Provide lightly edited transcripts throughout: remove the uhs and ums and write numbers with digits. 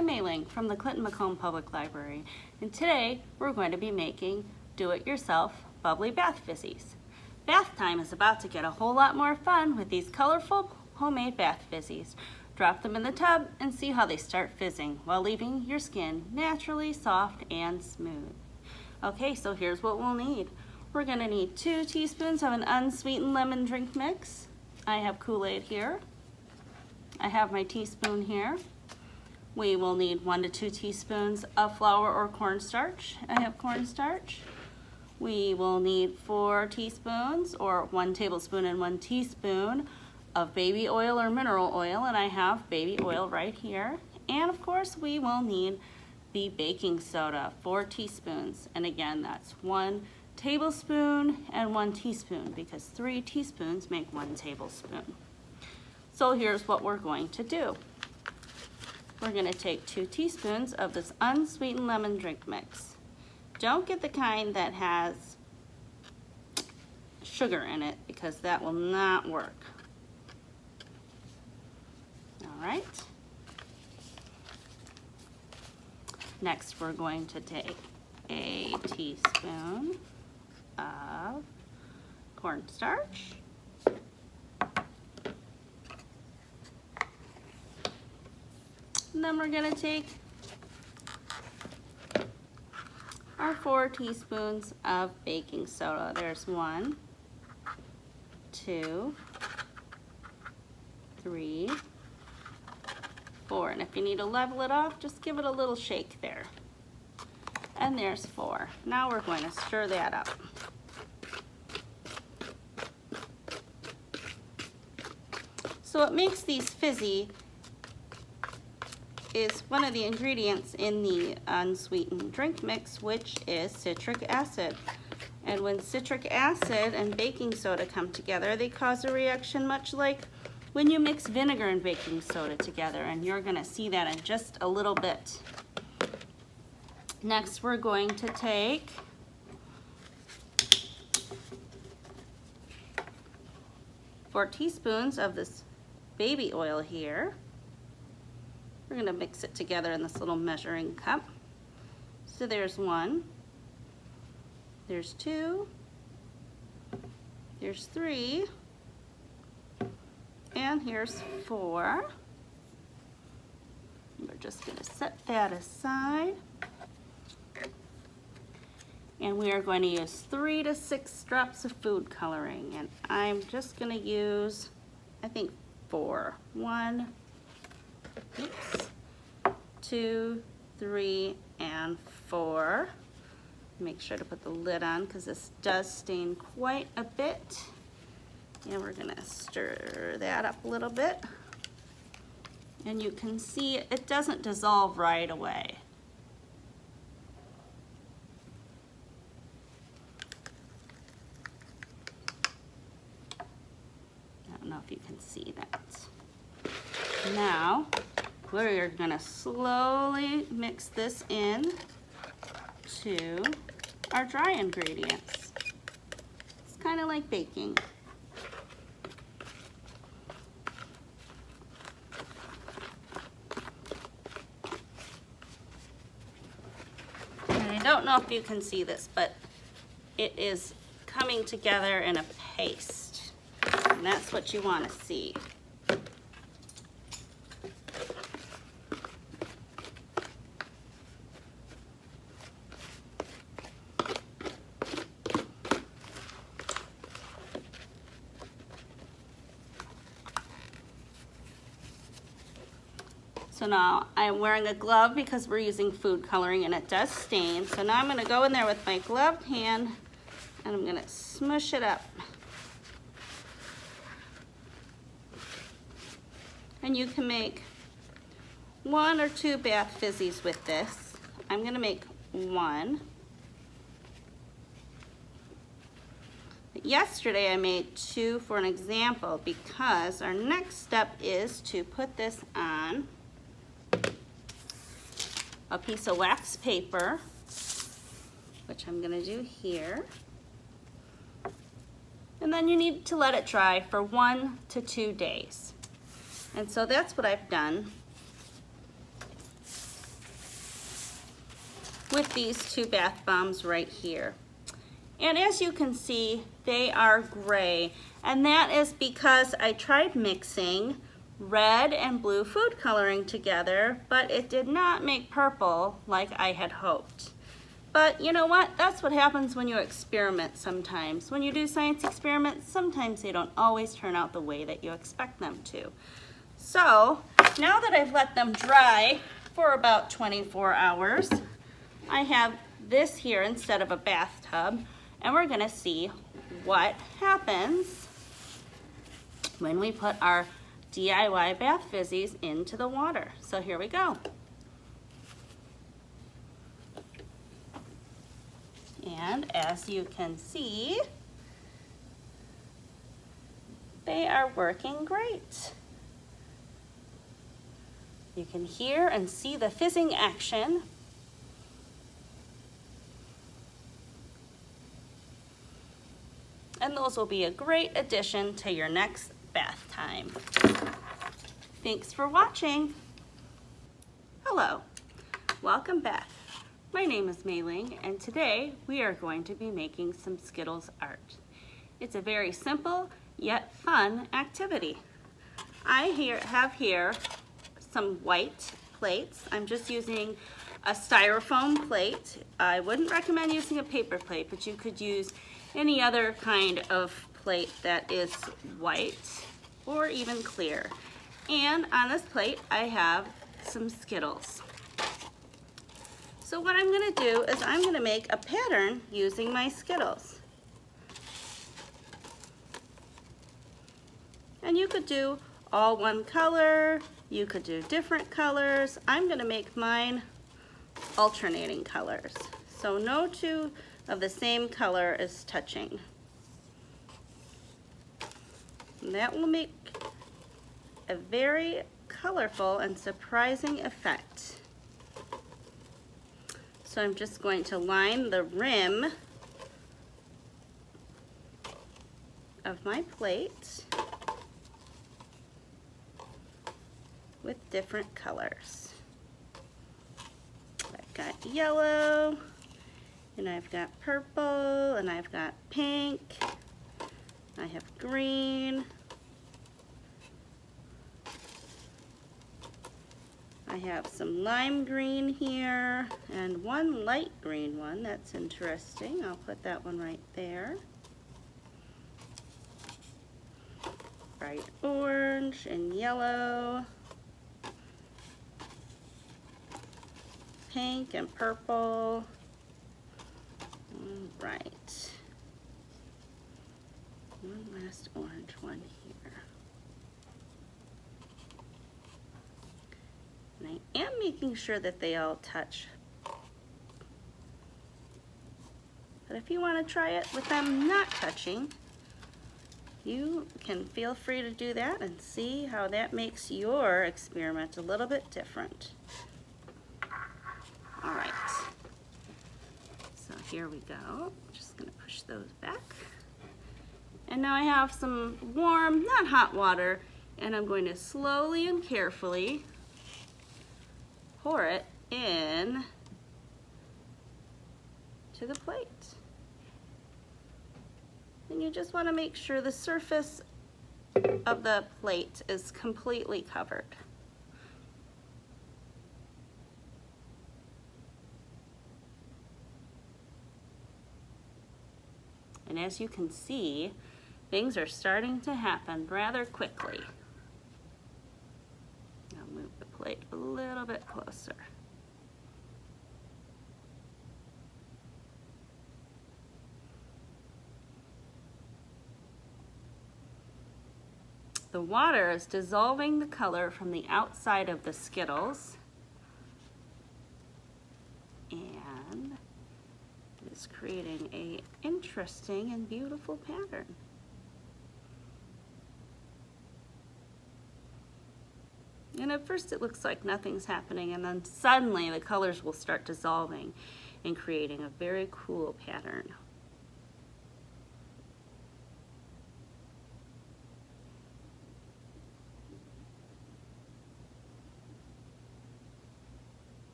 I'm Mei-Ling from the Clinton-Macomb Public Library, and today we're going to be making do-it-yourself bubbly bath fizzies. Bath time is about to get a whole lot more fun with these colorful homemade bath fizzies. Drop them in the tub and see how they start fizzing while leaving your skin naturally soft and smooth. Okay, so here's what we'll need. We're going to need 2 teaspoons of an unsweetened lemon drink mix. I have Kool-Aid here. I have my teaspoon here. We will need 1 to 2 teaspoons of flour or cornstarch. I have cornstarch. We will need 4 teaspoons or 1 tablespoon and 1 teaspoon of baby oil or mineral oil, and I have baby oil right here. And of course we will need the baking soda, 4 teaspoons. And again, that's 1 tablespoon and 1 teaspoon because 3 teaspoons make 1 tablespoon. So here's what we're going to do. We're going to take 2 teaspoons of this unsweetened lemon drink mix. Don't get the kind that has sugar in it because that will not work. All right. Next, we're going to take a teaspoon of cornstarch. And then we're going to take our 4 teaspoons of baking soda. There's 1, 2, 3, 4. And if you need to level it off, just give it a little shake there. And there's 4. Now we're going to stir that up. So what makes these fizzy is one of the ingredients in the unsweetened drink mix, which is citric acid. And when citric acid and baking soda come together, they cause a reaction much like when you mix vinegar and baking soda together, and you're going to see that in just a little bit. Next, we're going to take four teaspoons of this baby oil here. We're going to mix it together in this little measuring cup. So there's 1, there's 2, there's 3, and here's 4. We're just going to set that aside. And we are going to use 3 to 6 drops of food coloring. And I'm just going to use, I think, 4. 1, 2, 3, and 4. Make sure to put the lid on because this does stain quite a bit. And we're going to stir that up a little bit. And you can see it doesn't dissolve right away. I don't know if you can see that. Now, we're going to slowly mix this in to our dry ingredients. It's kind of like baking. And I don't know if you can see this, but it is coming together in a paste. And that's what you want to see. So now I'm wearing a glove because we're using food coloring and it does stain. So now I'm going to go in there with my gloved hand and I'm going to smush it up. And you can make 1 or 2 bath fizzies with this. I'm going to make 1. Yesterday I made 2 for an example because our next step is to put this on a piece of wax paper, which I'm going to do here. And then you need to let it dry for 1 to 2 days. And so that's what I've done. with these two bath bombs right here. And as you can see, they are gray. And that is because I tried mixing red and blue food coloring together, but it did not make purple like I had hoped. But you know what? That's what happens when you experiment sometimes. When you do science experiments, sometimes they don't always turn out the way that you expect them to. So now that I've let them dry for about 24 hours, I have this here instead of a bathtub, and we're gonna see what happens when we put our DIY bath fizzies into the water. So here we go. And as you can see, they are working great. You can hear and see the fizzing action. And those will be a great addition to your next bath time. Thanks for watching. Hello, welcome back. My name is Mei Ling, and today we are going to be making some Skittles art. It's a very simple yet fun activity. I have here some white plates. I'm just using a styrofoam plate. I wouldn't recommend using a paper plate, but you could use any other kind of plate that is white or even clear. And on this plate I have some Skittles. So what I'm going to do is I'm going to make a pattern using my Skittles. And you could do all one color, you could do different colors. I'm going to make mine alternating colors. So no two of the same color is touching. And that will make a very colorful and surprising effect. So I'm just going to line the rim of my plate with different colors. I've got yellow, and I've got purple, and I've got pink, I have green, I have some lime green here, and one light green one. That's interesting. I'll put that one right there. Bright orange and yellow, pink and purple. All right. One last orange one here. And I am making sure that they all touch. But if you want to try it with them not touching, you can feel free to do that and see how that makes your experiment a little bit different. All right. So here we go. Just going to push those back. And now I have some warm, not hot water, and I'm going to slowly and carefully pour it in to the plate. And you just want to make sure the surface of the plate is completely covered. And as you can see, things are starting to happen rather quickly. I'll move the plate a little bit closer. The water is dissolving the color from the outside of the Skittles, and it is creating an interesting and beautiful pattern. And at first it looks like nothing's happening, and then suddenly the colors will start dissolving and creating a very cool pattern.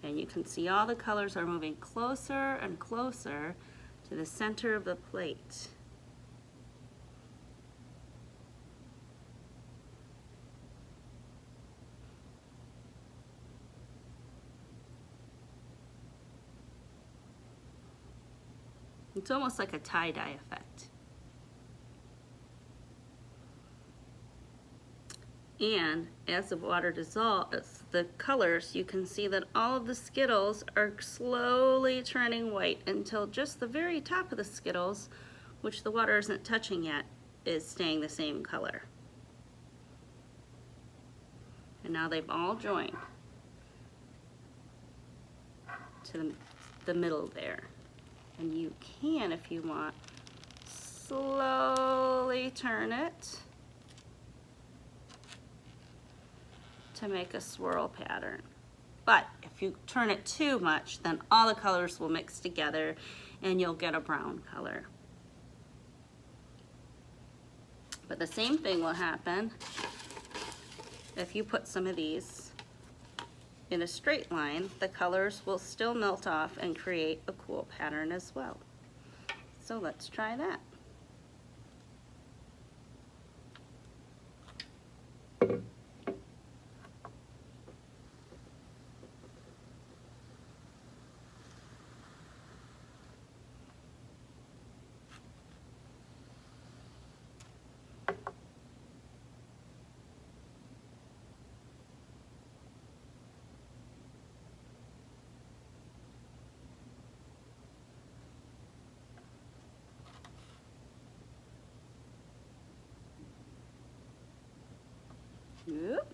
And you can see all the colors are moving closer and closer to the center of the plate. It's almost like a tie-dye effect. And as the water dissolves, the colors, you can see that all of the Skittles are slowly turning white until just the very top of the Skittles, which the water isn't touching yet, is staying the same color. And now they've all joined to the middle there. And you can, if you want, slowly turn it to make a swirl pattern. But if you turn it too much, then all the colors will mix together and you'll get a brown color. But the same thing will happen if you put some of these in a straight line. The colors will still melt off and create a cool pattern as well. So let's try that. Yep.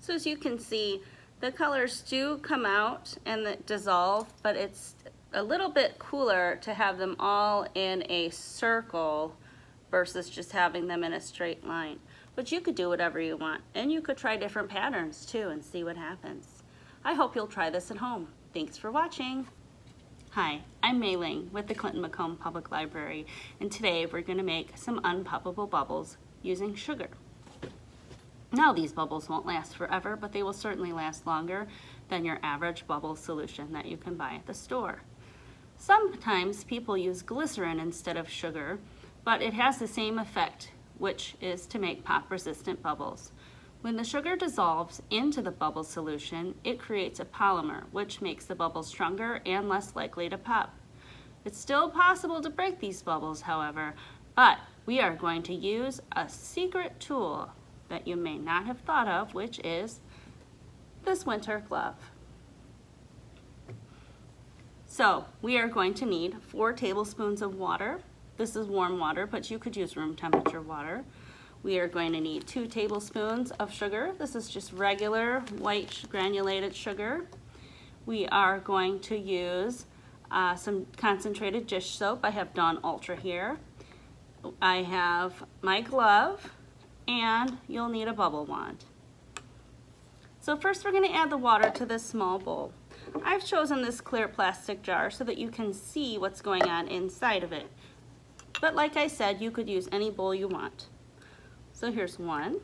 So as you can see, the colors do come out and dissolve, but it's a little bit cooler to have them all in a circle versus just having them in a straight line. But you could do whatever you want, and you could try different patterns too and see what happens. I hope you'll try this at home. Thanks for watching. Hi, I'm Mei Ling with the Clinton-Macomb Public Library, and today we're going to make some unpoppable bubbles using sugar. Now these bubbles won't last forever, but they will certainly last longer than your average bubble solution that you can buy at the store. Sometimes people use glycerin instead of sugar, but it has the same effect, which is to make pop-resistant bubbles. When the sugar dissolves into the bubble solution, it creates a polymer, which makes the bubbles stronger and less likely to pop. It's still possible to break these bubbles, however, but we are going to use a secret tool that you may not have thought of, which is this winter glove. So we are going to need 4 tablespoons of water. This is warm water, but you could use room temperature water. We are going to need 2 tablespoons of sugar. This is just regular white granulated sugar. We are going to use some concentrated dish soap. I have Dawn Ultra here. I have my glove, and you'll need a bubble wand. So first we're going to add the water to this small bowl. I've chosen this clear plastic jar so that you can see what's going on inside of it. But like I said, you could use any bowl you want. So here's 1,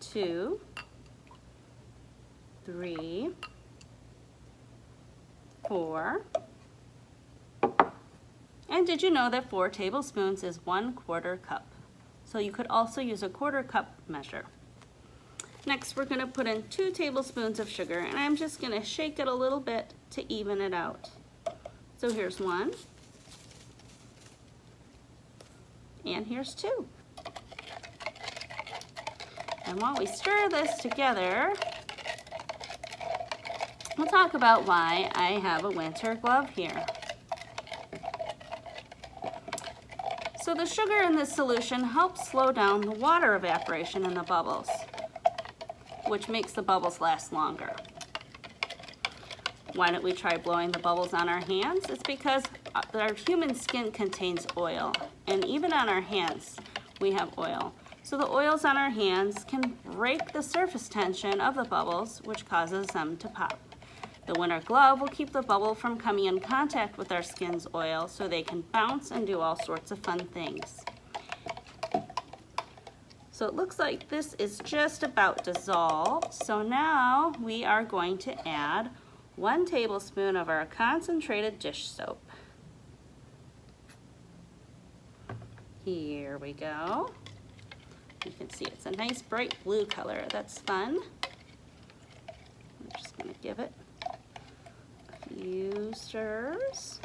2, 3, 4. And did you know that 4 tablespoons is 1/4 cup? So you could also use a 1/4 cup measure. Next, we're going to put in 2 tablespoons of sugar, and I'm just going to shake it a little bit to even it out. So here's 1, and here's 2. And while we stir this together, we'll talk about why I have a winter glove here. So the sugar in this solution helps slow down the water evaporation in the bubbles, which makes the bubbles last longer. Why don't we try blowing the bubbles on our hands? It's because our human skin contains oil, and even on our hands we have oil. So the oils on our hands can break the surface tension of the bubbles, which causes them to pop. The winter glove will keep the bubble from coming in contact with our skin's oil so they can bounce and do all sorts of fun things. So it looks like this is just about dissolved. So now we are going to add 1 tablespoon of our concentrated dish soap. Here we go. You can see it's a nice bright blue color. That's fun. I'm just going to give it a few stirs.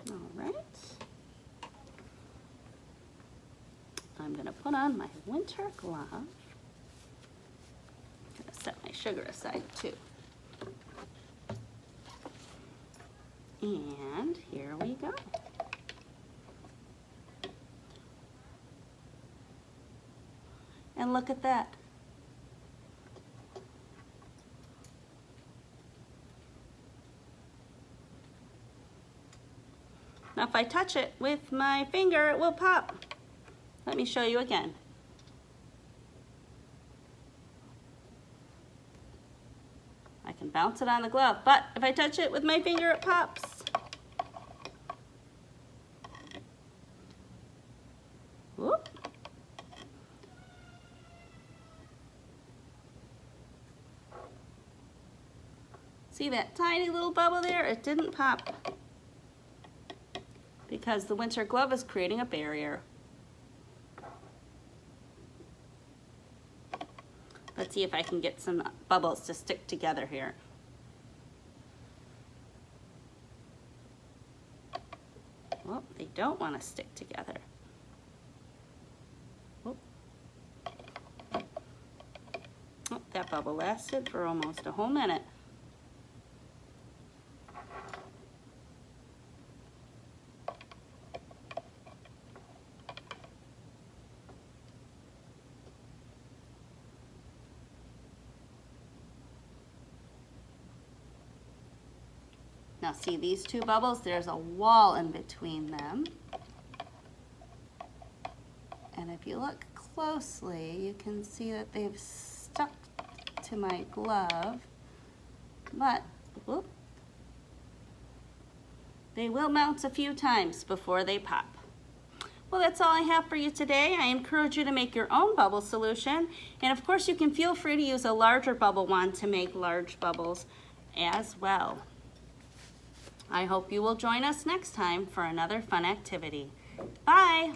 All right. I'm going to put on my winter glove. I'm going to set my sugar aside too. And here we go. And look at that. Now if I touch it with my finger, it will pop. Let me show you again. I can bounce it on the glove, but if I touch it with my finger, it pops. Whoop. See that tiny little bubble there? It didn't pop because the winter glove is creating a barrier. Let's see if I can get some bubbles to stick together here. Well, they don't want to stick together. Whoop. Oh, that bubble lasted for almost a whole minute. Now see these two bubbles, there's a wall in between them. And if you look closely, you can see that they've stuck to my glove, but whoop, they will bounce a few times before they pop. Well, that's all I have for you today. I encourage you to make your own bubble solution. And of course, you can feel free to use a larger bubble wand to make large bubbles as well. I hope you will join us next time for another fun activity. Bye!